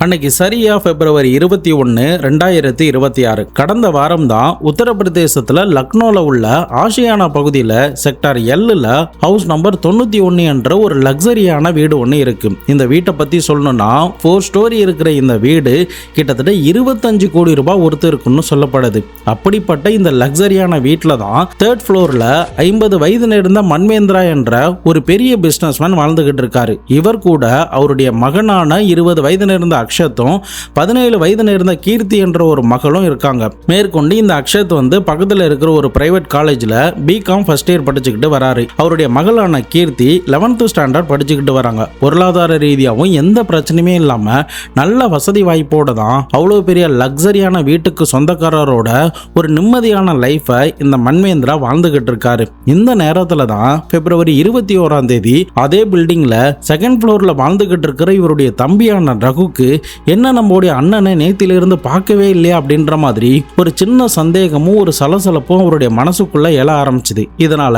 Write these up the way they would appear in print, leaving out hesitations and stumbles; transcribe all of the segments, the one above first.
அன்னைக்கு சரியா பிப்ரவரி 21, 2026 கடந்த வாரம் தான் உத்தரப்பிரதேசத்துல லக்னோல உள்ள ஆஷியானா பகுதியில் செக்டார் எல்லுல ஹவுஸ் நம்பர் 91 என்ற ஒரு லக்ஸரியான வீடு ஒன்று இருக்கு. இந்த வீட்டை பத்தி சொல்லணும்னா 4 ஸ்டோரி இருக்கிற இந்த வீடு கிட்டத்தட்ட 25 கோடி ரூபாய் ஒருத்தர் இருக்குன்னு சொல்லப்படுது. அப்படிப்பட்ட இந்த லக்ஸரியான வீட்டில் தான் 3rd ஃப்ளோர்ல 50 வயது நேர்ந்த மன்வேந்திரா என்ற ஒரு பெரிய பிசினஸ்மேன் வாழ்ந்துகிட்டு இருக்காரு. இவர் கூட அவருடைய மகனான 20 வயது நேர்ந்த அக்ஷத்தும் 17 வயது நேர்ந்த கீர்த்தி என்ற ஒரு மகளும் இருக்காங்க. மேற்கொண்டு இந்த அக்ஷத் பக்கத்தில் இருக்கிற ஒரு பிரைவேட் காலேஜில் பிகாம் ஃபர்ஸ்ட் இயர் படிச்சுக்கிட்டு வராரு. அவருடைய மகளான கீர்த்தி 11th ஸ்டாண்டர்ட் படிச்சுக்கிட்டு வராங்க. பொருளாதார ரீதியாகவும் எந்த பிரச்சனையுமே இல்லாமல் நல்ல வசதி வாய்ப்போட தான் அவ்வளோ பெரிய லக்ஸரியான வீட்டுக்கு சொந்தக்காரரோட ஒரு நிம்மதியான லைஃபை இந்த மன்வேந்திரா வாழ்ந்துகிட்டு இருக்காரு. இந்த நேரத்தில் தான் பிப்ரவரி 21 அதே பில்டிங்ல 2nd ஃப்ளோர்ல வாழ்ந்துகிட்டு இருக்கிற இவருடைய தம்பியான ரகுக்கு என்ன நம்மளுடைய அண்ணனை நேத்திலிருந்து பார்க்கவே இல்லையா அப்படின்ற மாதிரி ஒரு சின்ன சந்தேகமும் ஒரு சலசலப்பும் அவருடைய மனசுக்குள்ள எழ ஆரம்பிச்சுது. இதனால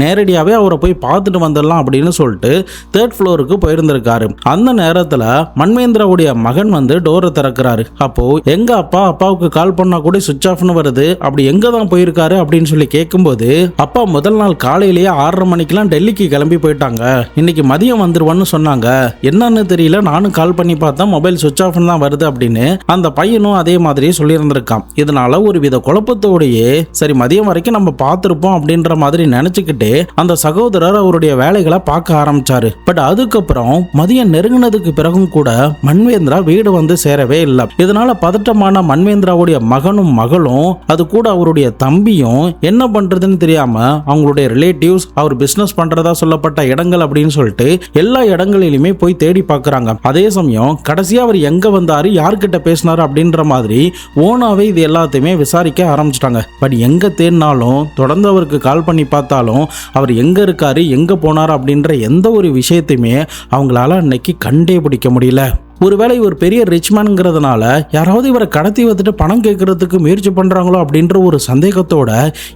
நேரடியாவே அவரை போய் பார்த்துட்டு வந்துடலாம் அப்படின்னு சொல்லிட்டு 3rd ஃப்ளோருக்கு போயிருந்திருக்காரு. அந்த நேரத்துல மன்வேந்திராவுடைய மகன் டோரை திறக்கிறாரு. அப்போ எங்க அப்பாவுக்கு கால் பண்ணா கூட சுவிட்ச் ஆஃப்னு வருது, அப்படி எங்க தான் போயிருக்காரு அப்படின்னு சொல்லி கேட்கும்போது அப்பா முதல் நாள் காலையிலேயே 6:30 மணிக்கெல்லாம் டெல்லிக்கு கிளம்பி போயிட்டாங்க, இன்னைக்கு மதியம் வந்துருவான்னு சொன்னாங்க, என்னன்னு தெரியல, நானும் கால் பண்ணி பார்த்தா மொபைல் சுவிட்ச் ஆஃப் தான் வருது அப்படின்னு அந்த பையனும் அதே மாதிரி சொல்லியிருந்திருக்கான். இதனால ஒரு வித குழப்பத்தோடையே சரி மதியம் வரைக்கும் நம்ம பார்த்திருப்போம் அப்படின்ற மாதிரி நினைச்சுக்கிட்டு அந்த சகோதரர் அவருடைய வேலைகளை பார்க்க ஆரம்பிச்சாரு. பட் அதுக்கப்புறம் மதியம் நெருங்கினதுக்கு பிறகும் கூட மன்வேந்திரா வீடு சேரவே இல்லை. இதனால பதட்டமான மன்வேந்திராவுடைய மகனும் மகளும் அது கூட அவருடைய தம்பியும் என்ன பண்றதுன்னு தெரியாம அவங்களுடைய ரிலேட்டிவ்ஸ் அவர் பிசினஸ் பண்றதா சொல்லப்பட்ட இடங்கள் அப்படின்னு சொல்லிட்டு எல்லா இடங்களிலுமே போய் தேடி பார்க்கறாங்க. அதே சமயம் கடைசியா அவர் எங்க வந்தாரு, யார்கிட்ட பேசினாரு அப்படின்ற மாதிரி ஓனாவே இது எல்லாத்தையுமே விசாரிக்க ஆரம்பிச்சிட்டாங்க. பட் எங்க தேடினாலும் தொடர்ந்து அவருக்கு கால் பண்ணி பார்த்தாலும் அவர் எங்க இருக்காரு எங்க போனாரு அப்படின்ற எந்த ஒரு விஷயத்தையுமே அவங்களால அன்னைக்கு கண்டே பிடிக்க முடியல. ஒருவேளை இவர் பெரிய ரிச்மேன்ங்கிறதுனால யாராவது இவரை கடத்தி வந்துட்டு பணம் கேட்கறதுக்கு முயற்சி பண்றாங்களோ அப்படின்ற ஒரு சந்தேகத்தோட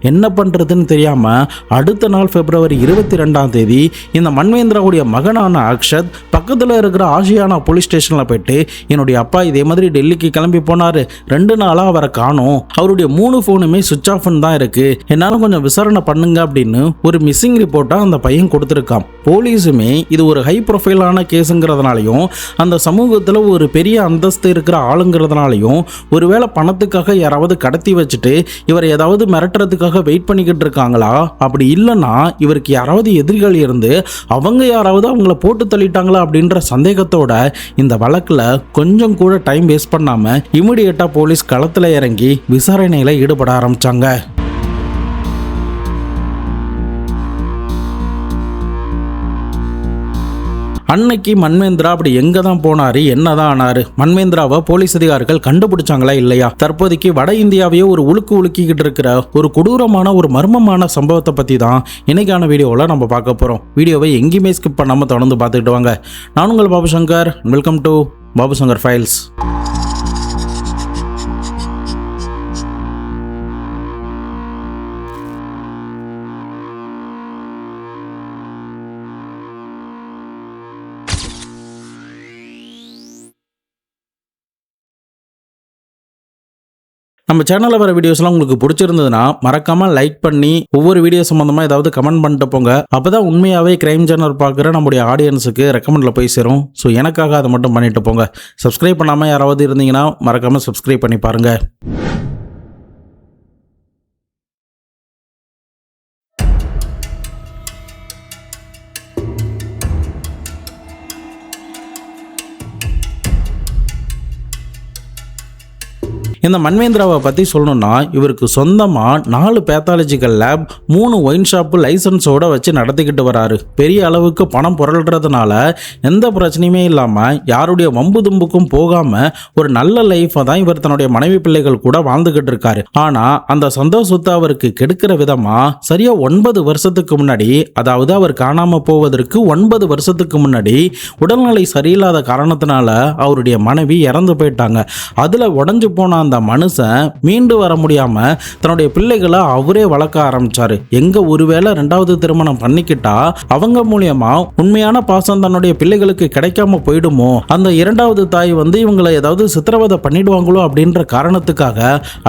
என்ன பண்றதுன்னு தெரியாம அடுத்த நாள் பிப்ரவரி 22 இந்த மன்வேந்திராவுடைய மகனான அக்ஷத் பக்கத்தில் இருக்கிற ஆஷியானா போலீஸ் ஸ்டேஷன்ல போயிட்டு என்னுடைய அப்பா இதே மாதிரி டெல்லிக்கு கிளம்பி போனாரு, 2 நாளா அவரை காணோம், அவருடைய 3 போனுமே சுவிட்ச் ஆஃப்னு தான் இருக்கு, என்னாலும் கொஞ்சம் விசாரணை பண்ணுங்க அப்படின்னு ஒரு மிஸ்ஸிங் ரிப்போர்ட்டா அந்த பையன் கொடுத்திருக்கான். போலீஸுமே இது ஒரு ஹை ப்ரொஃபைலான கேஸுங்கிறதுனாலையும் அந்த சமூகத்தில் ஒரு பெரிய அந்தஸ்து இருக்கிற ஆளுங்கிறதுனாலையும் ஒருவேளை பணத்துக்காக யாராவது கடத்தி வச்சுட்டு இவர் ஏதாவது மிரட்டுறதுக்காக வெயிட் பண்ணிக்கிட்டு இருக்காங்களா, அப்படி இல்லைன்னா இவருக்கு யாராவது எதிரிகள் இருந்து அவங்க யாராவது அவங்கள போட்டு தள்ளிட்டாங்களா அப்படின்ற சந்தேகத்தோட இந்த வழக்குல கொஞ்சம் கூட டைம் வேஸ்ட் பண்ணாம இமிடியேட்டா போலீஸ் களத்துல இறங்கி விசாரணையில ஈடுபட ஆரம்பிச்சாங்க. அன்னைக்கு மன்வேந்திரா அப்படி எங்க தான் போனாரு, என்னதான் ஆனாரு, மன்வேந்திராவை போலீஸ் அதிகாரிகள் கண்டுபிடிச்சாங்களா இல்லையா? தற்போதைக்கு வட இந்தியாவையே ஒரு உலுக்கிக்கிட்டு இருக்கிற ஒரு கொடூரமான ஒரு மர்மமான சம்பவத்தை பத்தி தான் இன்னைக்கான வீடியோவில் நம்ம பார்க்க போறோம். வீடியோவை எங்கேயுமே ஸ்கிப் பண்ணாம தொடர்ந்து பார்த்துக்கிட்டு வாங்க. நான் உங்கள் Babu Shankar, welcome to Babu Shankar files. நம்ம சேனலில் வர வீடியோஸ்லாம் உங்களுக்கு பிடிச்சிருந்ததுன்னா மறக்காமல் லைக் பண்ணி ஒவ்வொரு வீடியோ சம்மந்தமாக ஏதாவது கமெண்ட் பண்ணிட்டு போங்க. அப்போ தான் உண்மையாகவே கிரைம் சேனல் பார்க்குற நம்முடைய ஆடியன்ஸுக்கு ரெக்கமெண்டில் போய் சேரும். ஸோ எனக்காக அதை மட்டும் பண்ணிட்டு போங்க. சப்ஸ்கிரைப் பண்ணாமல் யாராவது இருந்தீங்கன்னா மறக்காமல் சப்ஸ்கிரைப் பண்ணி பாருங்கள். இந்த மன்வேந்திராவை பற்றி சொல்லணும்னா இவருக்கு சொந்தமாக 4 பேத்தாலஜிக்கல் லேப், 3 ஒயின் ஷாப்பு லைசன்ஸோட வச்சு நடத்திக்கிட்டு வராரு. பெரிய அளவுக்கு பணம் புரள்றதுனால எந்த பிரச்சனையுமே இல்லாமல் யாருடைய வம்பு தும்புக்கும் போகாமல் ஒரு நல்ல லைஃப்பை தான் இவர் தன்னுடைய மனைவி பிள்ளைகள் கூட வாழ்ந்துகிட்டு இருக்காரு. ஆனால் அந்த சந்தோஷத்தை அவருக்கு கெடுக்கிற விதமாக சரியாக 9 வருஷத்துக்கு முன்னாடி, அதாவது அவர் காணாமல் போவதற்கு 9 வருஷத்துக்கு முன்னாடி உடல்நிலை சரியில்லாத காரணத்தினால அவருடைய மனைவி இறந்து போயிட்டாங்க. அதில் உடஞ்சு போன அந்த மனுஷன் மீண்டு வர முடியாம தன்னுடைய பிள்ளைகளை அவரே வளர்க்க ஆரம்பிச்சாரு. எங்க ஒருவேளை 2வது திருமணம் பண்ணிக்கிட்டா அவங்க மூலியமா உண்மையான பாசம் தன்னுடைய பிள்ளைகளுக்கு கிடைக்காம போயிடுமோ, அந்த 2வது தாய் இவங்களை ஏதாவது சித்திரவதை பண்ணிடுவாங்களோ அப்படின்ற காரணத்துக்காக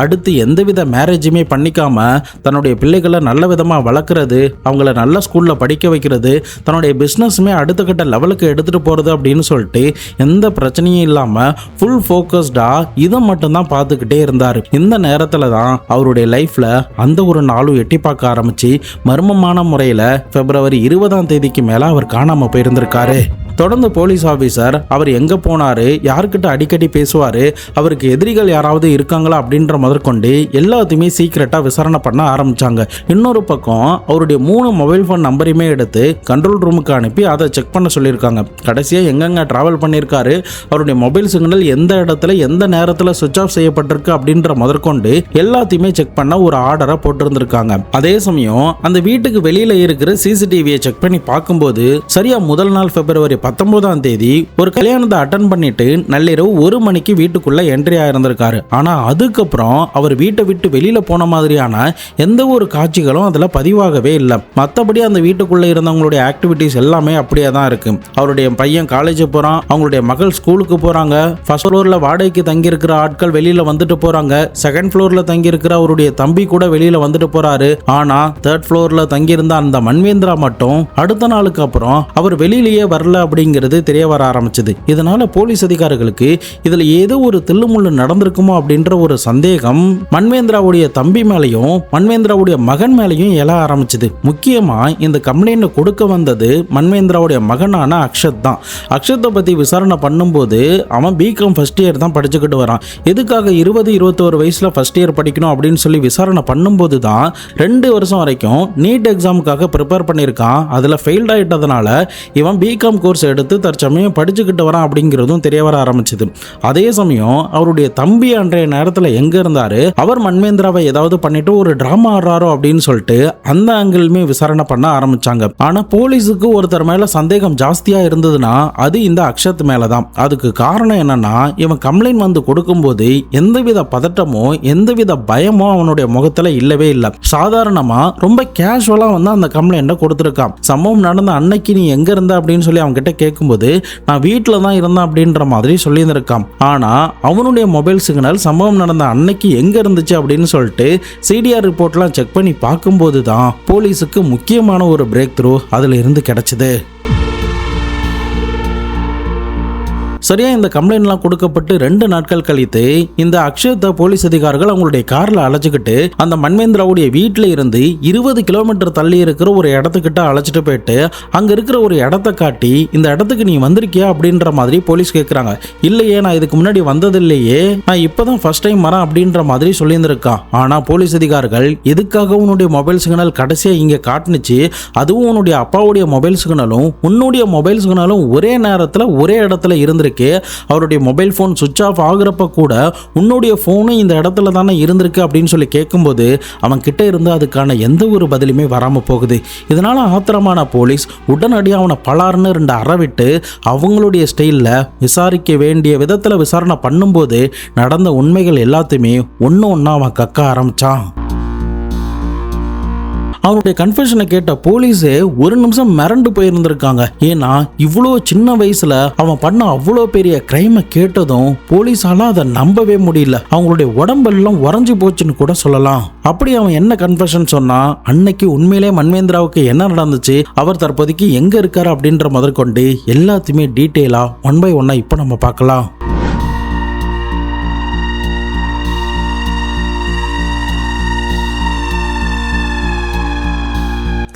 அடுத்து எந்தவித மேரேஜுமே பண்ணிக்காம தன்னுடைய பிள்ளைகளை நல்ல விதமா வளர்க்கறது, அவங்கள நல்ல ஸ்கூல்ல படிக்க வைக்கிறது, தன்னுடைய பிசினஸ்மே அடுத்த கட்ட லெவலுக்கு எடுத்துட்டு போறது அப்படின்னு சொல்லிட்டு எந்த பிரச்சனையும் இல்லாம ஃபுல் ஃபோக்கஸ்டா இதை மட்டும்தான் பார்த்துக்கிட்டே இருந்தாரு. இந்த நேரத்துல தான் அவருடைய லைஃப்ல அந்த ஒரு நாளும் எட்டி பார்க்க ஆரம்பிச்சு மர்மமான முறையில பிப்ரவரி 20ஆம் தேதிக்கு மேல அவர் காணாம போயிருந்திருக்காரு. தொடர்ந்து போலீஸ் ஆபீசர் அவர் எங்க போனாரு, யாருக்கிட்ட அடிக்கடி பேசுவாரு, அவருக்கு எதிரிகள் யாராவது இருக்காங்களா அப்படின்ற முதற்கொண்டு எல்லாத்தையுமே சீக்கிரட்டா விசாரணை பண்ண ஆரம்பிச்சாங்க. இன்னொரு பக்கம் அவருடைய 3 மொபைல் போன் நம்பரையுமே எடுத்து கண்ட்ரோல் ரூமுக்கு அனுப்பி அதை செக் பண்ண சொல்லியிருக்காங்க. கடைசியா எங்கெங்க டிராவல் பண்ணியிருக்காரு, அவருடைய மொபைல் சிக்னல் எந்த இடத்துல எந்த நேரத்தில் சுவிட்ச் ஆஃப் செய்யப்பட்டிருக்கு அப்படின்ற முதற்கொண்டு எல்லாத்தையுமே செக் பண்ண ஒரு ஆர்டரை போட்டிருந்திருக்காங்க. அதே சமயம் அந்த வீட்டுக்கு வெளியில இருக்கிற சிசிடிவியை செக் பண்ணி பார்க்கும்போது சரியா முதல் நாள் பிப்ரவரி 19ஆம் தேதி ஒரு கல்யாணத்தை அட்டன் பண்ணிட்டு நள்ளிரவு 1 மணிக்கு வீட்டுக்குள்ள என்ட்ரி ஆயிருந்திருக்காரு. ஆனா அதுக்கப்புறம் அவர் வீட்டை விட்டு வெளியில போன மாதிரியான எந்த ஒரு காட்சிகளும் அதுல பதிவாகவே இல்லை. மற்றபடி அந்த வீட்டுக்குள்ள இருந்தவங்களுடைய ஆக்டிவிட்டிஸ் எல்லாமே அப்படியே தான் இருக்கு. அவருடைய பையன் காலேஜ் போறான், அவங்களுடைய மகள் ஸ்கூலுக்கு போறாங்க, ஃபர்ஸ்ட் ஃப்ளோர்ல வாடகைக்கு தங்கி இருக்கிற ஆட்கள் வெளியில வந்துட்டு போறாங்க, செகண்ட் ஃப்ளோர்ல தங்கி இருக்கிற அவருடைய தம்பி கூட வெளியில வந்துட்டு போறாரு. ஆனா 3rd ஃப்ளோர்ல தங்கி இருந்த அந்த மன்வேந்திரா மட்டும் அடுத்த நாளுக்கு அப்புறம் அவர் வெளியிலேயே வரல அப்படிங்கிறது தெரிய வர ஆரம்பிச்சது. இதனால போலீஸ் அதிகாரிகளுக்கு இதுல ஏதோ ஒரு தில்லுமுள்ளு நடந்திருக்குமோ அப்படின்ற ஒரு சந்தேகம் மன்வேந்திராவுடைய தம்பி மேலையும் மன்வேந்திராவுடைய மகன் மேலையும் எழ ஆரம்பிச்சது. முக்கியமா இந்த கம்ப்ளைண்ட் கொடுக்க வந்தது மன்வேந்திராவுடைய மகனான அக்ஷத் தான். அக்ஷத்தை பத்தி விசாரணை பண்ணும்போது அவன் பிகாம் ஃபர்ஸ்ட் இயர் தான் படிச்சுக்கிட்டு வரான். எதுக்காக 20-21 வயசுல ஃபர்ஸ்ட் இயர் படிக்கணும் அப்படின்னு சொல்லி விசாரணை பண்ணும்போது தான் 2 வருஷம் வரைக்கும் நீட் எக்ஸாமுக்காக ப்ரிப்பேர் பண்ணியிருக்கான். அதுல ஃபெயில்ட் ஆயிட்டதுனால இவன் பிகாம் கோர்ஸ் எடுத்து தற்சமயம் படிச்சுக்கிட்டு வரான் அப்படிங்கிறதும் தெரிய வர ஆரம்பிச்சது. அதே சமயம் அவருடைய தம்பி அன்றைய நேரத்தில் எங்க இருந்தாரு, அவர் மன்வேந்திராவை ஏதாவது பண்ணிட்டு ஒரு டிராமா ஆடுறாரோ அப்படின்னு சொல்லிட்டு அந்த ஆங்கிளுமே விசாரணை பண்ண ஆரம்பிச்சாங்க. ஆனா போலீஸுக்கு ஒருத்தர் மேல சந்தேகம் ஜாஸ்தியா இருந்ததுன்னா அது இந்த அக்ஷத் மேலதான். அதுக்கு காரணம் என்னன்னா, இவன் கம்ப்ளைண்ட் கொடுக்கும்போது எந்தவித பதட்டமோ எந்தவித பயமோ அவனுடைய முகத்துல இல்லவே இல்லை. சாதாரணமா ரொம்ப கேஷுவலா அந்த கம்ப்ளைண்ட கொடுத்திருக்கான். சம்பவம் நடந்த அன்னைக்கு நீ எங்க இருந்த அப்படின்னு சொல்லி அவங்க கிட்ட கேட்கும்போது நான் வீட்டில் தான் இருந்தேன் அப்படின்ற மாதிரி சொல்லியிருந்திருக்கான். ஆனா அவனுடைய மொபைல் சிக்னல் சம்பவம் நடந்த அன்னைக்கு எங்க இருந்துச்சு அப்படின்னு சொல்லிட்டு சிடிஆர் ரிப்போர்ட்லாம் செக் பண்ணி பார்க்கும்போது தான் போலீஸுக்கு முக்கியமான ஒரு பிரேக் த்ரூ அதுல இருந்து கிடைச்சது. சரியா இந்த கம்ப்ளைண்ட்லாம் கொடுக்கப்பட்டு 2 நாட்கள் கழித்து இந்த அக்ஷத்தை போலீஸ் அதிகாரிகள் அவங்களுடைய கார்ல அழைச்சிக்கிட்டு அந்த மன்வேந்திராவுடைய வீட்டில் இருந்து 20 கிலோமீட்டர் தள்ளி இருக்கிற ஒரு இடத்துக்கிட்ட அழைச்சிட்டு போயிட்டு அங்க இருக்கிற ஒரு இடத்த காட்டி இந்த இடத்துக்கு நீ வந்திருக்கியா அப்படின்ற மாதிரி போலீஸ் கேட்குறாங்க. இல்லையே, நான் இதுக்கு முன்னாடி வந்ததில்லையே, நான் இப்பதான் ஃபர்ஸ்ட் டைம் வரேன் அப்படின்ற மாதிரி சொல்லியிருந்திருக்கான். ஆனா போலீஸ் அதிகாரிகள் எதுக்காக உன்னுடைய மொபைல் சிக்னல் கடைசியா இங்க காட்டுனுச்சு, அதுவும் உன்னுடைய அப்பாவுடைய மொபைல் சிக்னலும் உன்னுடைய மொபைல் சிக்னலும் ஒரே நேரத்தில் ஒரே இடத்துல இருந்திருக்கு, அவருடைய மொபைல் போன் சுவிட்ச் ஆஃப் ஆகுறப்ப கூட உன்னுடைய போனும் இந்த இடத்துல தானே இருந்திருக்கு அப்படின்னு சொல்லி கேட்கும்போது அவன் கிட்ட இருந்து அதுக்கான எந்த ஒரு பதிலுமே வராம போகுது. இதனால ஆத்திரமான போலீஸ் உடனடியாக அவனை பலார்னு 2 அறை விட்டு அவங்களுடைய ஸ்டைல்ல விசாரிக்க வேண்டிய விதத்துல விசாரணை பண்ணும்போது நடந்த உண்மைகள் எல்லாத்தையுமே ஒன்னு ஒன்னா அவன் கக்க ஆரம்பிச்சான். அவனுடைய கன்ஃபெஷனை கேட்ட போலீஸே ஒரு நிமிஷம் மிரண்டு போயிருந்திருக்காங்க. ஏன்னா இவ்வளோ சின்ன வயசுல அவன் பண்ண அவ்வளோ பெரிய கிரைமை கேட்டதும் போலீஸால அதை நம்பவே முடியல. அவங்களுடைய உடம்பெல்லாம் உறைஞ்சு போச்சுன்னு கூட சொல்லலாம். அப்படி அவன் என்ன கன்ஃபெஷன் சொன்னா, அன்னைக்கு உண்மையிலே மன்வேந்திராவுக்கு என்ன நடந்துச்சு, அவர் தற்போதைக்கு எங்க இருக்காரு அப்படின்ற முதற்கொண்டு எல்லாத்தையுமே டீட்டெயிலா 1 by 1 இப்போ நம்ம பார்க்கலாம்.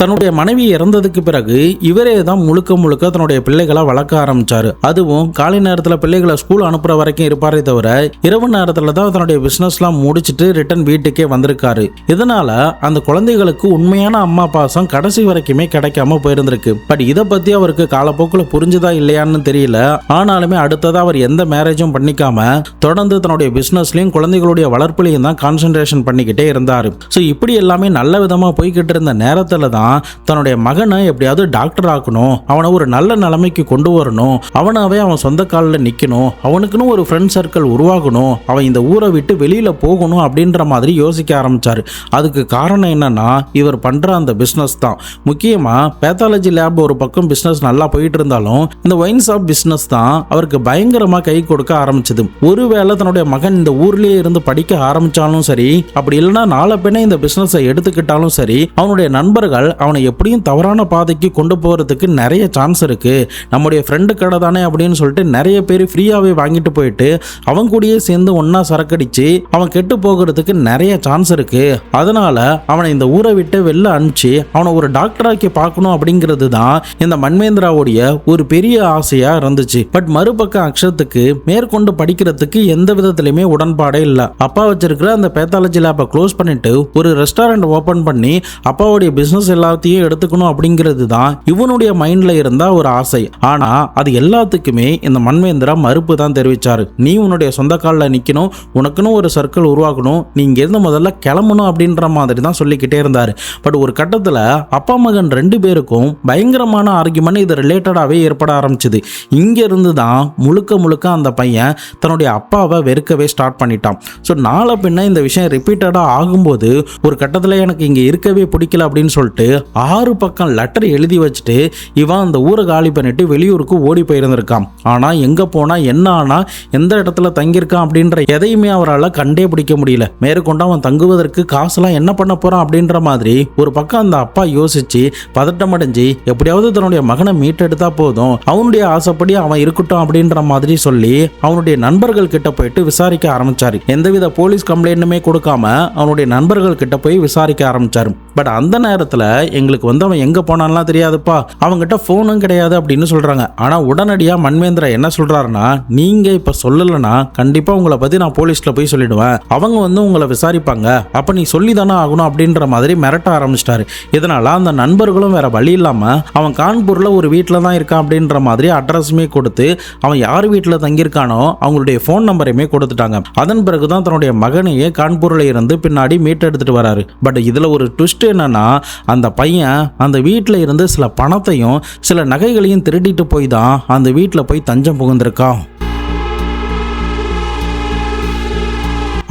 தன்னுடைய மனைவி இறந்ததுக்கு பிறகு இவரே தான் முழுக்க முழுக்க தன்னுடைய பிள்ளைகளை வளர்க்க ஆரம்பிச்சாரு. அதுவும் காலை நேரத்தில் பிள்ளைகளை ஸ்கூல் அனுப்புற வரைக்கும் இருப்பாரே தவிர இரவு நேரத்தில் தான் தன்னுடைய பிசினஸ்லாம் முடிச்சுட்டு ரிட்டர்ன் வீட்டுக்கே வந்திருக்காரு. இதனால அந்த குழந்தைகளுக்கு உண்மையான அம்மா பாசம் கடைசி வரைக்குமே கிடைக்காம போயிருந்திருக்கு. பட் இதை பத்தி அவருக்கு காலப்போக்கில் புரிஞ்சுதா இல்லையான்னு தெரியல. ஆனாலுமே அடுத்ததா அவர் எந்த மேரேஜும் பண்ணிக்காம தொடர்ந்து தன்னுடைய பிசினஸ்லயும் குழந்தைகளுடைய வளர்ப்புலையும் தான் கான்சென்ட்ரேஷன் பண்ணிக்கிட்டே இருந்தாரு. ஸோ இப்படி எல்லாமே நல்ல விதமா போய்கிட்டு இருந்த நேரத்துல தான் தன்னுடைய மகனை எப்படியாவது டாக்டர் ஆக்கணும், அவனை ஒரு நல்ல நிலைமைக்கு கொண்டு வரணும், அவனாவே அவன் சொந்த காலில் நிற்கணும், அவனுக்குன்னு ஒரு ஃப்ரெண்ட் சர்க்கிள் உருவாகணும், அவன் இந்த ஊரை விட்டு வெளியில போகணும் அப்படின்ற மாதிரி யோசிக்க ஆரம்பிச்சாரு. அதுக்கு காரணம் என்னன்னா இவர் பண்ற அந்த பிசினஸ் தான். முக்கியமா பேத்தாலஜி லேப் ஒரு பக்கம் பிசினஸ் நல்லா போயிட்டு இருந்தாலும் இந்த ஒயின் ஷாப் பிசினஸ் தான் அவருக்கு பயங்கரமா கை கொடுக்க ஆரம்பிச்சது. ஒருவேளை தன்னுடைய மகன் இந்த ஊர்லயே இருந்து படிக்க ஆரம்பிச்சாலும் சரி, அப்படி இல்லைன்னா நாளை பின்ன இந்த பிசினஸை எடுத்துக்கிட்டாலும் சரி, அவனுடைய நண்பர்கள் அவனை எப்படியும் தவறான பாதைக்கு கொண்டு போறதுக்கு நிறைய சான்ஸ் இருக்கு. நம்முடைய ஃப்ரெண்டு கடை தானே அப்படின்னு சொல்லிட்டு நிறைய பேர் ஃப்ரீயாவே வாங்கிட்டு போயிட்டு அவன் கூடயே சேர்ந்து ஒன்னா சரக்கடிச்சு அவன் கெட்டு போகிறதுக்கு நிறைய சான்ஸ் இருக்கு. அதனால அவனை இந்த ஊரை விட்டு வெளில அனுப்பிச்சு அவனை ஒரு டாக்டராக்கி பார்க்கணும் அப்படிங்கிறது தான் இந்த மன்வேந்திராவுடைய ஒரு பெரிய ஆசையா இருந்துச்சு. பட் மறுபக்கம் அக்ஷத்துக்கு மேற்கொண்டு படிக்கிறதுக்கு எந்த விதத்திலுமே உடன்பாடே இல்லை. அப்பா வச்சிருக்கிற அந்த பேத்தாலஜி லேபை க்ளோஸ் பண்ணிட்டு ஒரு ரெஸ்டாரண்ட் ஓபன் பண்ணி அப்பாவுடைய பிசினஸ் எல்லாத்தையும் எடுத்துக்கணும் அப்படிங்கிறது தான் இவனுடைய மைண்ட்ல இருந்த ஒரு ஆசை. ஆனா அது எல்லாத்துக்குமே இந்த மன்வேந்திரா மறுப்பு தான் தெரிவிச்சாரு. நீ உன்னுடைய சொந்த காலில் நிக்கணும், உனக்குன்னு ஒரு சர்க்கிள் உருவாக்கணும், நீ இங்கிருந்து முதல்ல கிளம்பணும் அப்படின்ற மாதிரி தான் சொல்லிக்கிட்டே இருந்தாரு. பட் ஒரு கட்டத்தில் அப்பா மகன் ரெண்டு பேருக்கும் பயங்கரமான ஆர்கியூமெண்ட் இது ரிலேட்டடாகவே ஏற்பட ஆரம்பிச்சுது. இங்க இருந்து தான் முழுக்க முழுக்க அந்த பையன் தன்னுடைய அப்பாவை வெறுக்கவே ஸ்டார்ட் பண்ணிட்டான். ஸோ நாளை பின்ன இந்த விஷயம் ரிப்பீட்டடாக ஆகும்போது ஒரு கட்டத்தில் எனக்கு இங்கே இருக்கவே பிடிக்கல அப்படின்னு சொல்லிட்டு 6 பக்கம் லெட்டர் எழுதி வச்சுட்டு இவன் அந்த ஊரை காலி பண்ணிட்டு வெளியூருக்கு ஓடி போயிருந்திருக்கான். ஆனால் எங்கே போனால் என்ன ஆனால் எந்த இடத்துல தங்கியிருக்கான் அப்படின்ற எதையுமே அவரால் கண்டே பிடிக்க முடியல. மேற்கொண்டு அவன் தங்குவதற்கு காசுலாம் என்ன பண்ண போகிறான் அப்படின்ற மாதிரி ஒரு பக்கம் அந்த அப்பா யோசிச்சு பதட்டமடைஞ்சு எப்படியாவது தன்னுடைய மகனை மீட்டெடுத்தா போதும், அவனுடைய ஆசைப்படி அவன் இருக்கட்டும் அப்படின்ற மாதிரி சொல்லி அவனுடைய நண்பர்கள் கிட்ட போயிட்டு விசாரிக்க ஆரம்பிச்சாரு. எந்தவித போலீஸ் கம்ப்ளைண்ட்டுமே கொடுக்காம அவனுடைய நண்பர்கள் கிட்ட போய் விசாரிக்க ஆரம்பிச்சாரு. பட் அந்த நேரத்தில் எங்களுக்கு அவன் எங்க போனான்லாம் தெரியாதுப்பா, அவங்ககிட்ட போனும் கிடையாது அப்படின்னு சொல்றாங்க. ஆனா உடனடியா மன்வேந்திரா என்ன சொல்றாருன்னா, நீங்க இப்ப சொல்லலைன்னா கண்டிப்பா உங்களை பத்தி நான் போலீஸ்ல போய் சொல்லிடுவேன், அவங்க உங்களை விசாரிப்பாங்க, அப்ப நீ சொல்லி தானே ஆகணும் அப்படின்ற மாதிரி மிரட்ட ஆரம்பிச்சிட்டாரு. இதனால அந்த நண்பர்களும் வேற வழி இல்லாம அவன் கான்பூர்ல ஒரு வீட்டில் தான் இருக்கான் அப்படின்ற மாதிரி அட்ரஸுமே கொடுத்து அவன் யார் வீட்டில் தங்கியிருக்கானோ அவங்களுடைய ஃபோன் நம்பரையுமே கொடுத்துட்டாங்க. அதன் பிறகுதான் தன்னுடைய மகனையே கான்பூர்ல இருந்து பின்னாடி மீட்டெடுத்துட்டு வராரு. பட் இதுல ஒரு ட்விஸ்ட் என்னன்னா, அந்த பையன் அந்த வீட்டில் இருந்து சில பணத்தையும் சில நகைகளையும் திருடிட்டு போய் தான் அந்த வீட்டில் போய் தஞ்சம் புகுந்திருக்கான்.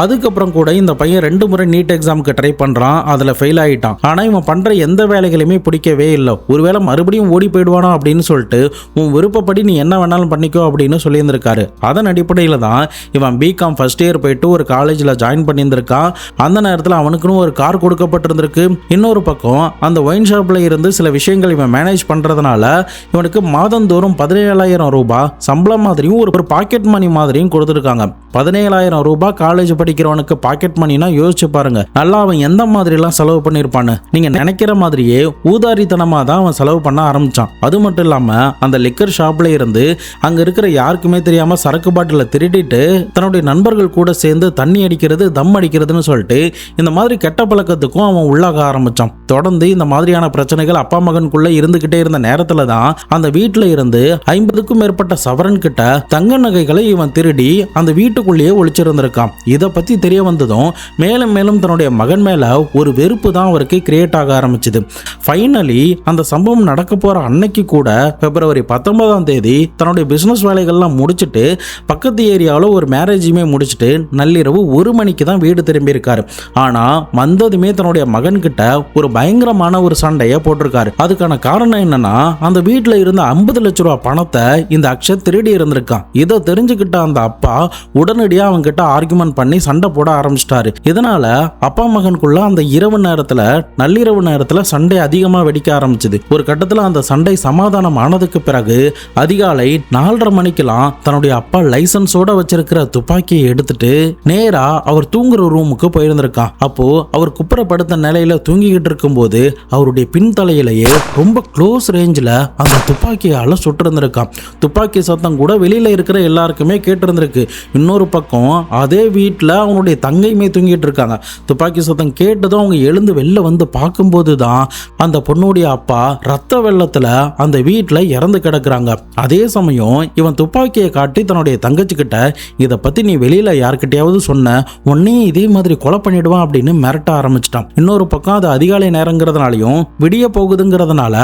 அதுக்கப்புறம் கூட இந்த பையன் 2 முறை நீட் எக்ஸாமுக்கு ட்ரை பண்றான், அதுல ஃபெயில் ஆயிட்டான். ஆனா இவன் பண்ற எந்த வேலைகளுமே பிடிக்கவே இல்லை. ஒருவேளை மறுபடியும் ஓடி போயிடுவானோ அப்படின்னு சொல்லிட்டு உன் விருப்பப்படி நீ என்ன வேணாலும் பண்ணிக்கோ அப்படின்னு சொல்லியிருந்திருக்காரு. அதன் அடிப்படையில தான் இவன் பிகாம் ஃபர்ஸ்ட் இயர் போயிட்டு ஒரு காலேஜில் ஜாயின் பண்ணியிருந்திருக்கான். அந்த நேரத்தில் அவனுக்குன்னு ஒரு கார் கொடுக்கப்பட்டிருந்திருக்கு. இன்னொரு பக்கம் அந்த ஒயின் ஷாப்ல இருந்து சில விஷயங்கள் இவன் மேனேஜ் பண்றதுனால இவனுக்கு மாதந்தோறும் 17,000 ரூபாய் சம்பளம் மாதிரியும் ஒரு பாக்கெட் மணி மாதிரியும் கொடுத்துருக்காங்க. 17,000 ரூபாய் காலேஜ் படிக்கிறவனுக்கு பாக்கெட் மணினா யோசிச்சு பாருங்க, நல்லா அவன் எந்த மாதிரி எல்லாம் செலவு பண்ணிருப்பான்னு. நீங்க நினைக்கிற மாதிரியே ஊதாரித்தனமா தான் அவன் செலவு பண்ண ஆரம்பிச்சான். அது மட்டும் இல்லாம அந்த லிக்கர் ஷாப்ல இருந்து அங்க இருக்கிற யாருக்குமே தெரியாம சரக்கு பாட்டில திருடிட்டு தன்னுடைய நண்பர்கள் கூட சேர்ந்து தண்ணி அடிக்கிறது, தம் அடிக்கிறதுன்னு சொல்லிட்டு இந்த மாதிரி கெட்ட பழக்கத்துக்கும் அவன் உள்ளாக ஆரம்பிச்சான். தொடர்ந்து இந்த மாதிரியான பிரச்சனைகள் அப்பா மகனுக்குள்ள இருந்துகிட்டே இருந்த நேரத்துல தான் அந்த வீட்டுல இருந்து 50க்கும் மேற்பட்ட சவரன் கிட்ட தங்க நகைகளை இவன் திருடி அந்த வீட்டுக்குள்ளேயே ஒளிச்சிருந்திருக்கான். இதை பத்தி தெரிய வந்ததும் மேலும் மேலும் தன்னுடைய மகன் மேல ஒரு வெறுப்பு தான் அவருக்கு கிரியேட் ஆக ஆரம்பிச்சது. ஃபைனலி அந்த சம்பவம் நடக்க போற அன்னைக்கு கூட பிப்ரவரி 19ஆம் தேதி தன்னுடைய பிசினஸ் வேலைகள்லாம் முடிச்சுட்டு பக்கத்து ஏரியாவில் ஒரு மேரேஜுமே முடிச்சுட்டு நள்ளிரவு 1 மணிக்கு தான் வீடு திரும்பி இருக்காரு. ஆனா வந்ததுமே தன்னுடைய மகன் கிட்ட ஒரு பயங்கரமான ஒரு சண்டையை போட்டிருக்காரு. அதுக்கான காரணம் என்னன்னா, அந்த வீட்டுல இருந்த 50 லட்ச ரூபாய் பணத்தை இந்த அக்ஷத் திருடி இருந்திருக்கான். இதை தெரிஞ்சுக்கிட்ட அந்த அப்பா உடனடியாக அவங்க கிட்ட ஆர்குமெண்ட் பண்ணி சண்டை போட ஆரம்பிச்சிட்டாரு. இதனால அப்பா மகனுக்குள்ள அந்த இரவு நேரத்துல நள்ளிரவு நேரத்துல சண்டை அதிகமா வெடிக்க ஆரம்பிச்சது. ஒரு கட்டத்துல அந்த சண்டை சமாதானம் ஆனதுக்கு பிறகு அதிகாலை 4:30 மணிக்கெல்லாம் தன்னுடைய அப்பா லைசன்ஸோட வச்சிருக்கிற துப்பாக்கியை எடுத்துட்டு நேரா அவர் தூங்குற ரூமுக்கு போயிருந்திருக்கான். அப்போ அவர் குப்புறப்படுத்த நிலையில தூங்கிக்கிட்டு இருக்கும் போது அவருடைய பின்தலையிலேயே ரொம்ப க்ளோஸ் ரேஞ்சில் அந்த துப்பாக்கியால சுட்டிருந்திருக்கான். துப்பாக்கி சத்தம் கூட வெளியில இருக்கிற எல்லாருக்குமே கேட்டிருந்திருக்கு. இன்னொரு பக்கம் அதே வீட்டில் பெட்ல அவனுடைய தங்கையுமே தூங்கிட்டு இருக்காங்க. துப்பாக்கி சத்தம் கேட்டதும் அவங்க எழுந்து வெளில வந்து பார்க்கும்போது தான் அந்த பொண்ணுடைய அப்பா ரத்த வெள்ளத்துல அந்த வீட்டில் இறந்து கிடக்குறாங்க. அதே சமயம் இவன் துப்பாக்கியை காட்டி தன்னுடைய தங்கச்சி கிட்ட, இதை பத்தி நீ வெளியில யார்கிட்டயாவது சொன்ன உன்னையும் இதே மாதிரி கொலை பண்ணிடுவான் அப்படின்னு மிரட்ட ஆரம்பிச்சிட்டான். இன்னொரு பக்கம் அது அதிகாலை நேரங்கிறதுனாலையும் விடிய போகுதுங்கிறதுனால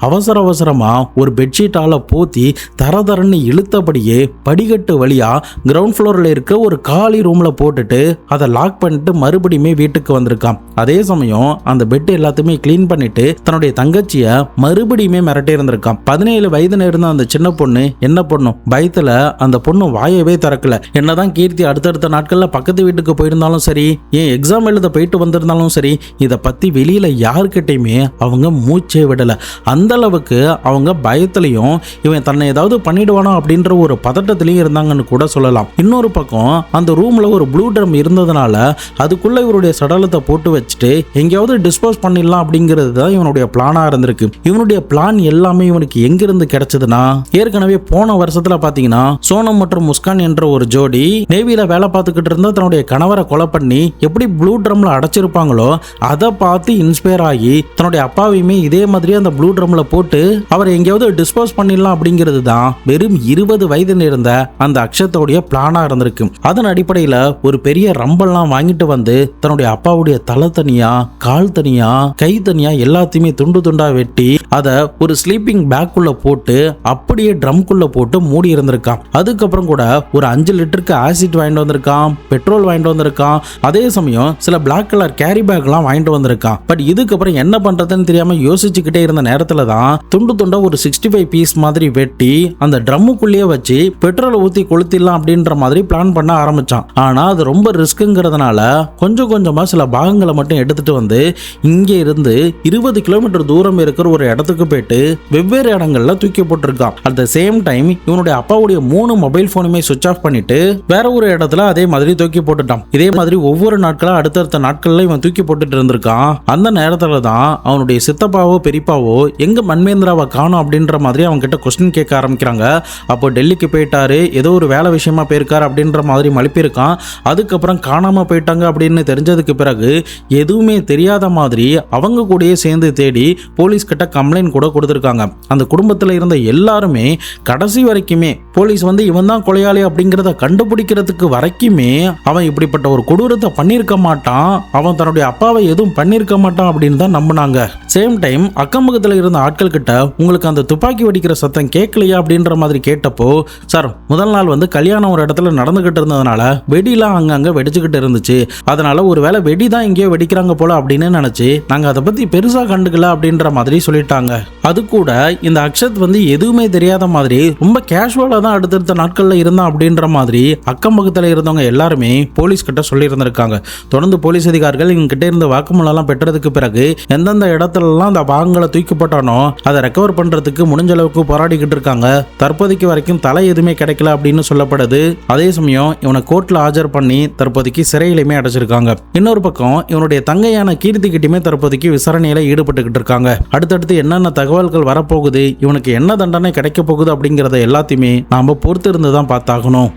அவசர அவசரமா ஒரு பெட்ஷீட்டால போத்தி தரதரன்னு இழுத்தபடியே படிக்கட்டு வழியா கிரவுண்ட் ஃப்ளோர்ல இருக்க ஒரு காலி ரூம்ல போட்டுட்டு அதை லாக் பண்ணிட்டு மறுபடியுமே வீட்டுக்கு வந்திருக்கான். அதே சமயம் அந்த பெட் எல்லாத்தையுமே கிளீன் பண்ணிட்டு தன்னுடைய தங்கச்சிய மறுபடியுமே மிரட்டி இருந்திருக்கான். 17 வயது இருந்த அந்த சின்ன பொண்ணு என்ன பண்ணும், பயத்துல அந்த பொண்ணு வாயவே திறக்கல. என்னதான் கீர்த்தி அடுத்தடுத்த நாட்கள்ல பக்கத்து வீட்டுக்கு போயிருந்தாலும் சரி, ஏன் எக்ஸாம் எழுத போயிட்டு வந்திருந்தாலும் சரி, இதை பத்தி வெளியில யாருக்கிட்டையுமே அவங்க மூச்சே விடல. அந்த அளவுக்கு அவங்க பயத்திலையும் இவன் தன்னை ஏதாவது பண்ணிடுவானோ அப்படின்ற ஒரு பதட்டத்திலையும் இருந்தாங்கன்னு கூட சொல்லலாம். இன்னொரு பக்கம் அந்த ரூம்ல ஒரு ப்ளூ ட்ரம் இருந்ததுனால அதுக்குள்ள இவருடைய சடலத்தை போட்டு வச்சுட்டு எங்கேயாவது டிஸ்போஸ் பண்ணிடலாம் அப்படிங்கிறது தான் இவனுடைய பிளானா இருந்திருக்கு. இவனுடைய பிளான் எல்லாமே இவனுக்கு எங்கிருந்து கிடைச்சதுன்னா, ஏற்கனவே போன வருஷத்துல பாத்தீங்கன்னா சோனம் மற்றும் முஸ்கான் என்ற ஒரு ஜோடி நேவியில வேலை பார்த்துக்கிட்டு இருந்தா தன்னுடைய கணவரை கொலை பண்ணி எப்படி ப்ளூ ட்ரம்ல அடைச்சிருப்பாங்களோ அதை பார்த்து இன்ஸ்பயர் ஆகி தன்னுடைய அப்பாவையுமே இதே மாதிரி அந்த ப்ளூ ட்ரம்ல போட்டு அவரை எங்கேயாவது டிஸ்போஸ் பண்ணிடலாம் அப்படிங்கிறது தான் வெறும் 20 வயது இருந்த அந்த அக்ஷத்தோடைய பிளானா இருந்திருக்கு. அதன் அடிப்படையில ஒரு பெரிய ரம்பெல்லாம் வாங்கிட்டு வந்து தன்னுடைய அப்பாவுடைய தலை தனியா, கால் தனியா, கை தனியா எல்லாத்தையுமே துண்டு துண்டா வெட்டி அதை ஒரு ஸ்லீப்பிங் பேக்குள்ள போட்டு அப்படியே ட்ரம்குள்ள போட்டு மூடி இருந்திருக்கான். அதுக்கப்புறம் கூட ஒரு 5 லிட்டருக்கு ஆசிட் வாங்கிட்டு வந்திருக்கான், பெட்ரோல் வாங்கிட்டு வந்திருக்கான். அதே சமயம் சில பிளாக் கலர் கேரி பேக்லாம் வாங்கிட்டு வந்திருக்கான். பட் இதுக்கப்புறம் என்ன பண்றதுன்னு தெரியாம யோசிச்சுக்கிட்டே இருந்த நேரத்துல தான் துண்டு துண்டா ஒரு 65 பீஸ் மாதிரி வெட்டி அந்த ட்ரம்முக்குள்ளேயே வச்சு பெட்ரோலை ஊத்தி கொளுத்திடலாம் அப்படின்ற மாதிரி பிளான் பண்ண ஆரம்பிச்சான். ஆனா அது ரொம்ப ரிஸ்க்குங்கிறதுனால கொஞ்சம் கொஞ்சமா சில பாகங்களை மட்டும் எடுத்துட்டு வந்து இங்கே இருந்து 20 கிலோமீட்டர் தூரம் இருக்கிற ஒரு இடத்துக்கு போயிட்டு வெவ்வேறு இடங்கள்ல தூக்கி போட்டிருக்கான். அட் த சேம் டைம் இவனுடைய அப்பாவுடைய 3 மொபைல் போனுமே சுவிட்ச் ஆஃப் பண்ணிட்டு வேற ஒரு இடத்துல அதே மாதிரி தூக்கி போட்டுட்டான். இதே மாதிரி ஒவ்வொரு நாட்களா அடுத்தடுத்த நாட்கள்ல இவன் தூக்கி போட்டுட்டு இருந்திருக்கான். அந்த நேரத்துல தான் அவனுடைய சித்தப்பாவோ பெரியப்பாவோ எங்க மன்மேந்திராவை காணோம் அப்படின்ற மாதிரி அவங்க கிட்ட கொஸ்டின் கேட்க ஆரம்பிக்கிறாங்க. அப்போ டெல்லிக்கு போயிட்டாரு, ஏதோ ஒரு வேலை விஷயமா போயிருக்காரு அப்படின்ற மாதிரி மழுப்பியிருக்கான். அதுக்கப்புறம் காணாம போயிட்டாங்க அப்படின்னு தெரிஞ்சதுக்கு பிறகு எதுவுமே தெரியாத மாதிரி அவங்க கூடயே சேர்ந்து தேடி போலீஸ் கிட்ட கம்ப்ளைண்ட் கூட கொடுத்திருக்காங்க. அந்த குடும்பத்தில் இருந்த எல்லாருமே கடைசி வரைக்குமே போலீஸ் வந்து இவன் தான் கொலையாளி அப்படிங்கிறத கண்டுபிடிக்கிறதுக்கு வரைக்குமே அவன் இப்படிப்பட்ட ஒரு கொடூரத்தை பண்ணியிருக்க மாட்டான், அவன் தன்னுடைய அப்பாவை எதுவும் பண்ணியிருக்க மாட்டான் அப்படின்னு தான் நம்பினாங்க. சேம் டைம் அக்கம் பக்கத்தில் இருந்த ஆட்கள் கிட்ட உங்களுக்கு அந்த துப்பாக்கி வெடிக்கிற சத்தம் கேட்கலையா அப்படின்ற மாதிரி கேட்டப்போ, சார் முதல் நாள் வந்து கல்யாணம் ஒரு இடத்துல நடந்துகிட்டு இருந்ததுனால வெடிலாம் அங்கங்க வெடிச்சுக்கிட்டு இருந்துச்சு, அதனால ஒரு வேளை வெடி தான் எங்கேயோ வெடிக்கிறாங்க போல அப்படின்னு நினைச்சு நாங்க அதை பத்தி பெருசா கண்டுக்கல அப்படின்ற மாதிரி சொல்லிட்டாங்க. அது கூட இந்த அக்ஷத் வந்து எதுவுமே தெரியாத மாதிரி ரொம்ப கேஷுவலா தான் அடுத்தடுத்த நாட்கள்ல இருந்தான் அப்படின்ற மாதிரி அக்கம் பக்கத்துல இருந்தவங்க எல்லாருமே போலீஸ் கிட்ட சொல்லி இருந்திருக்காங்க. தொடர்ந்து போலீஸ் அதிகாரிகள் இவங்க கிட்ட இருந்த வாக்குமூலம் பெற்றதுக்கு பிறகு எந்தெந்த இடத்துலலாம் அந்த பாகங்களை தூக்கி போட்டானோ அதை ரெக்கவர் பண்றதுக்கு முடிஞ்ச அளவுக்கு போராடிக்கிட்டு இருக்காங்க. தற்போதைக்கு வரைக்கும் தலை எதுவுமே கிடைக்கல அப்படின்னு சொல்லப்படுது. அதே சமயம் இவனை கோர்ட்ல ஆஜர் பண்ணி தற்போதைக்கு சிறையிலுமே அடைச்சிருக்காங்க. இன்னொரு பக்கம் இவனுடைய தங்கையான கீர்த்தி கிட்டயுமே தற்போதைக்கு விசாரணையில ஈடுபட்டுக்கிட்டு இருக்காங்க. அடுத்தடுத்து என்னென்ன தகவல்கள் வரப்போகுது, இவனுக்கு என்ன தண்டனை கிடைக்க போகுது அப்படிங்கறத எல்லாத்தையுமே நாம பொறுத்து இருந்து தான் பார்த்தாகணும்.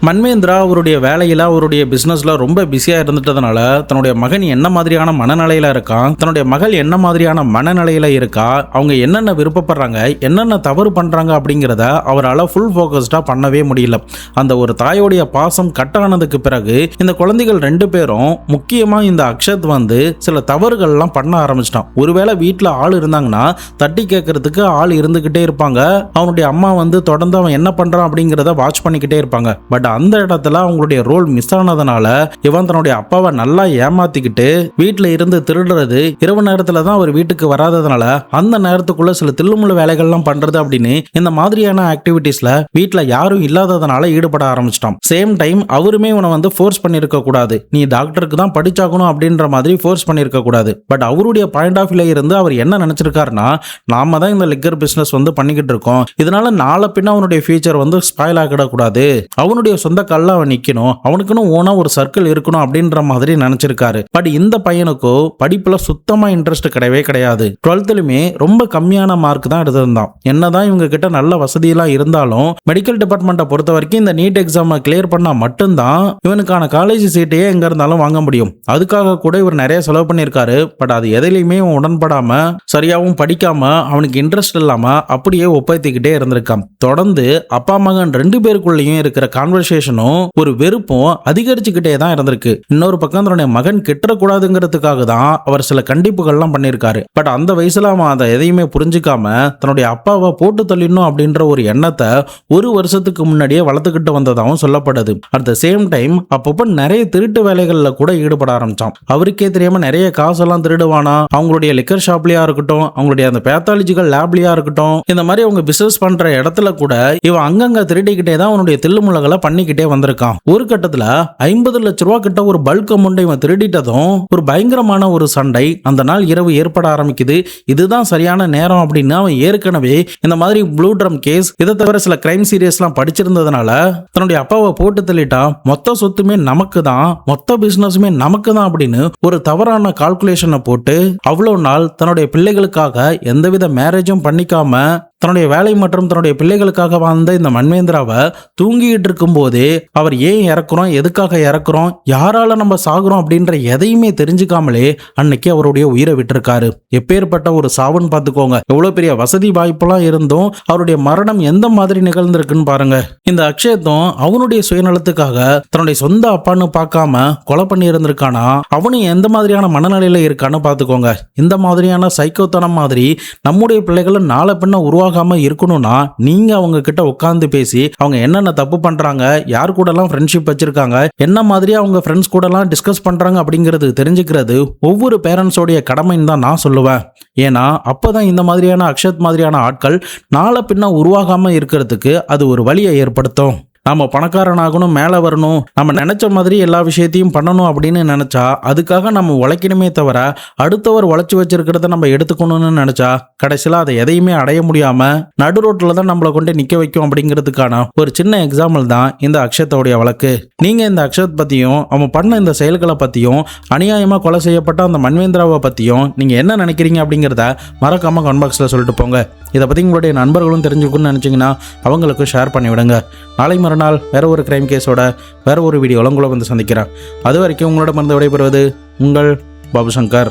மன்மேந்திரா அவருடைய வேலையில் அவருடைய பிஸ்னஸில் ரொம்ப பிஸியாக இருந்துட்டதுனால தன்னுடைய மகன் என்ன மாதிரியான மனநிலையில் இருக்கான், தன்னுடைய மகள் என்ன மாதிரியான மனநிலையில் இருக்கா, அவங்க என்னென்ன விருப்பப்படுறாங்க, என்னென்ன தவறு பண்ணுறாங்க அப்படிங்கிறத அவரால் ஃபுல் ஃபோக்கஸ்டாக பண்ணவே முடியல. அந்த ஒரு தாயோடைய பாசம் கட்டானதுக்கு பிறகு இந்த குழந்தைகள் 2 பேரும் முக்கியமாக இந்த அக்ஷத் வந்து சில தவறுகள்லாம் பண்ண ஆரம்பிச்சிட்டான். ஒருவேளை வீட்டில் ஆள் இருந்தாங்கன்னா தட்டி கேட்கறதுக்கு ஆள் இருந்துக்கிட்டே இருப்பாங்க. அவனுடைய அம்மா வந்து தொடர்ந்து அவன் என்ன பண்ணுறான் அப்படிங்கிறத வாட்ச் பண்ணிக்கிட்டே இருப்பாங்க. பட் அந்த இடத்துல அவங்களுடைய ரோல் மிஸ் ஆனதுனால இவன் தன்னுடைய அப்பாவை நல்லா ஏமாத்திக்கிட்டு வீட்டில் இருந்து திருடுறது, இரவு நேரத்துல தான் அவர் வீட்டுக்கு வராததுனால அந்த நேரத்துக்குள்ள சில தில்லுமுள்ள வேலைகள்லாம் பண்றது அப்படின்னு இந்த மாதிரியான ஆக்டிவிட்டீஸ்ல வீட்டில் யாரும் இல்லாததுனால ஈடுபட ஆரம்பிச்சிட்டான். சேம் டைம் அவருமே இவனை வந்து ஃபோர்ஸ் பண்ணிருக்க கூடாது, நீ டாக்டருக்கு தான் படிச்சாகணும் அப்படின்ற மாதிரி ஃபோர்ஸ் பண்ணிருக்க கூடாது. பட் அவருடைய பாயிண்ட் ஆஃப் வியூல இருந்து அவர் என்ன நினைச்சிருக்காருன்னா, நாம தான் இந்த லிக்கர் பிசினஸ் வந்து பண்ணிக்கிட்டு இருக்கோம், இதனால நாளை பின்ன அவனுடைய ஃபியூச்சர் வந்து ஸ்பாயில் ஆகிடக்கூடாது, அவனுடைய சொந்த கல்ல அவன் நிக்கணும், அவனுக்குன்னு ஓனா ஒரு சர்க்கிள் இருக்கணும் அப்படின்ற மாதிரி நினைச்சிருக்காரு. பட் இந்த பையனுக்கோ படிப்புல சுத்தமா இன்ட்ரெஸ்ட் கிடையவே கிடையாது. 12லுமே ரொம்ப கம்மியான மார்க் தான் எடுத்திருந்தான். என்னதான் இவங்க கிட்ட நல்ல வசதியெல்லாம் இருந்தாலும் மெடிக்கல் டிபார்ட்மெண்ட்டை பொறுத்த வரைக்கும் இந்த நீட் எக்ஸாமை கிளியர் பண்ணா மட்டும்தான் இவனுக்கான காலேஜ் சீட்டையே எங்க இருந்தாலும் வாங்க முடியும். அதுக்காக கூட இவர் நிறைய செலவு பண்ணியிருக்காரு. பட் அது எதிலையுமே உடன்படாம சரியாவும் படிக்காம அவனுக்கு இன்ட்ரெஸ்ட் இல்லாம அப்படியே ஒப்பைத்திக்கிட்டே இருந்திருக்கான். தொடர்ந்து அப்பா மகன் 2 பேருக்குள்ளேயும் இருக்கிற கான்வர்சேஷனும் ஒரு வெறுப்பும் அதிகரிச்சுக்கிட்டே தான் இருந்திருக்கு. இன்னொரு பக்கம் தன்னுடைய மகன் கெட்டக்கூடாதுங்கிறதுக்காக தான் அவர் சில கண்டிப்புகள்லாம் பண்ணியிருக்காரு. பட் அந்த வயசுல அவன் அதை எதையுமே புரிஞ்சுக்காம தன்னுடைய அப்பாவை போட்டு தள்ளிடணும் அப்படின்ற ஒரு எண்ணத்தை 1 வருஷத்துக்கு முன்னாடியே வளர்த்துக்கிட்டு வந்ததாகவும் சொல்லப்படுது. அட் த சேம் டைம் அப்பப்போ நிறைய திருட்டு வேலைகள்ல கூட ஈடுபட ஆரம்பிச்சான். அவருக்கே தெரியாம நிறைய காசெல்லாம் திருடுவானா. அவங்களுடைய லிக்கர் ஷாப்லயா இருக்கட்டும், அவங்களுடைய அந்த பேத்தாலஜிக்கல் லேப்லயா இருக்கட்டும், இந்த மாதிரி அவங்க பிசினஸ் பண்ற இடத்துல கூட இவன் அங்கங்க திருடிக்கிட்டே தான் அவனுடைய தில்லுமுள்ளகளை பண்ணிக்கிட்டே வந்திருக்கான். ஒரு கட்டத்துல 50 லட்ச ரூபா கிட்ட ஒரு பல்க் அமௌண்ட் இவன் திருடிட்டதும் ஒரு பயங்கரமான ஒரு சண்டை அந்த நாள் இரவு ஏற்பட ஆரம்பிக்குது. இதுதான் சரியான நேரம் அப்படின்னு அவன் ஏற்கனவே இந்த மாதிரி ப்ளூ ட்ரம் கேஸ், இதை தவிர சில கிரைம் சீரியஸ்லாம் படிச்சிருந்ததுனால தன்னுடைய அப்பாவை போட்டு தள்ளிட்டான். மொத்த சொத்துமே நமக்கு தான், மொத்த பிசினஸுமே நமக்கு தான் அப்படின்னு ஒரு தவறான கால்குலேஷனை போட்டு அவ்வளவு நாள் தன்னுடைய பிள்ளைகளுக்காக எந்தவித மேரேஜும் பண்ணிக்காம தன்னுடைய வேலை மற்றும் தன்னுடைய பிள்ளைகளுக்காக வாழ்ந்த இந்த மன்வேந்திராவை தூங்கிட்டு இருக்கும் போதே அவர் ஏன் இறக்குறோம், எதுக்காக இறக்குறோம், யாரால நம்ம சாகுறோம் அப்படின்ற எதையுமே தெரிஞ்சுக்காமலே அன்னைக்கு அவருடைய உயிரை விட்டிருக்காரு. எப்பேற்பட்ட ஒரு சாவுன்னு பார்த்துக்கோங்க. எவ்வளவு பெரிய வசதி வாய்ப்பெல்லாம் இருந்தும் அவருடைய மரணம் எந்த மாதிரி நிகழ்ந்திருக்குன்னு பாருங்க. இந்த அக்ஷயத்தும் அவனுடைய சுயநலத்துக்காக தன்னுடைய சொந்த அப்பான்னு பார்க்காம கொலை பண்ணி இருந்திருக்கானா, அவனும் எந்த மாதிரியான மனநிலையில இருக்கான்னு பார்த்துக்கோங்க. இந்த மாதிரியான சைக்கோத்தனம் மாதிரி நம்முடைய பிள்ளைகளை நாளை பின்ன உருவாகாம இருக்கணும்னா நீங்க அவங்க கிட்ட உட்கார்ந்து பேசி அவங்க என்னென்ன தப்பு பண்றாங்க, யார் கூட எல்லாம் ஃப்ரெண்ட்ஷிப் வச்சிருக்காங்க, என்ன மாதிரி அவங்க ஃப்ரெண்ட்ஸ் கூட எல்லாம் டிஸ்கஸ் பண்றாங்க அப்படிங்கிறது தெரிஞ்சுக்கிறது ஒவ்வொரு பேரண்ட்ஸோடைய கடமைன்னு தான் நான் சொல்லுவேன். ஏன்னா அப்பதான் இந்த மாதிரியான அக்ஷத் மாதிரியான ஆட்கள் நாளை பின்ன உருவாகாம இருக்கிறதுக்கு அது ஒரு வழியை ஏற்படுத்தும். நம்ம பணக்காரனாகணும், மேலே வரணும், நம்ம நினைச்ச மாதிரி எல்லா விஷயத்தையும் பண்ணணும் அப்படின்னு நினைச்சா அதுக்காக நம்ம உழைக்கணுமே தவிர அடுத்தவர் உழைச்சி வச்சிருக்கிறத நம்ம எடுத்துக்கணும்னு நினைச்சா கடைசியில் அதை எதையுமே அடைய முடியாம நடு ரோட்டில் தான் நம்மளை கொண்டு நிற்க வைக்கும் அப்படிங்கிறதுக்கான ஒரு சின்ன எக்ஸாம்பிள் தான் இந்த அக்ஷத்தோடைய வழக்கு. நீங்க இந்த அக்ஷத் பத்தியும் அவன் பண்ண இந்த செயல்களை பத்தியும் அநியாயமா கொலை செய்யப்பட்ட அந்த மன்வேந்திராவை பத்தியும் நீங்க என்ன நினைக்கிறீங்க அப்படிங்கிறத மறக்காம கமெண்ட் பாக்ஸ்ல சொல்லிட்டு போங்க. இதை பத்தி உங்களுடைய நண்பர்களும் தெரிஞ்சுக்கணும்னு நினைச்சீங்கன்னா அவங்களுக்கு ஷேர் பண்ணி விடுங்க. நாளை மறுநாள் வேற ஒரு கிரைம் கேஸோட வேற ஒரு வீடியோவில் உங்களை வந்து சந்திக்கிறேன். அது வரைக்கும் உங்களோட மருந்து விடைபெறுவது உங்கள் பாபு சங்கர்.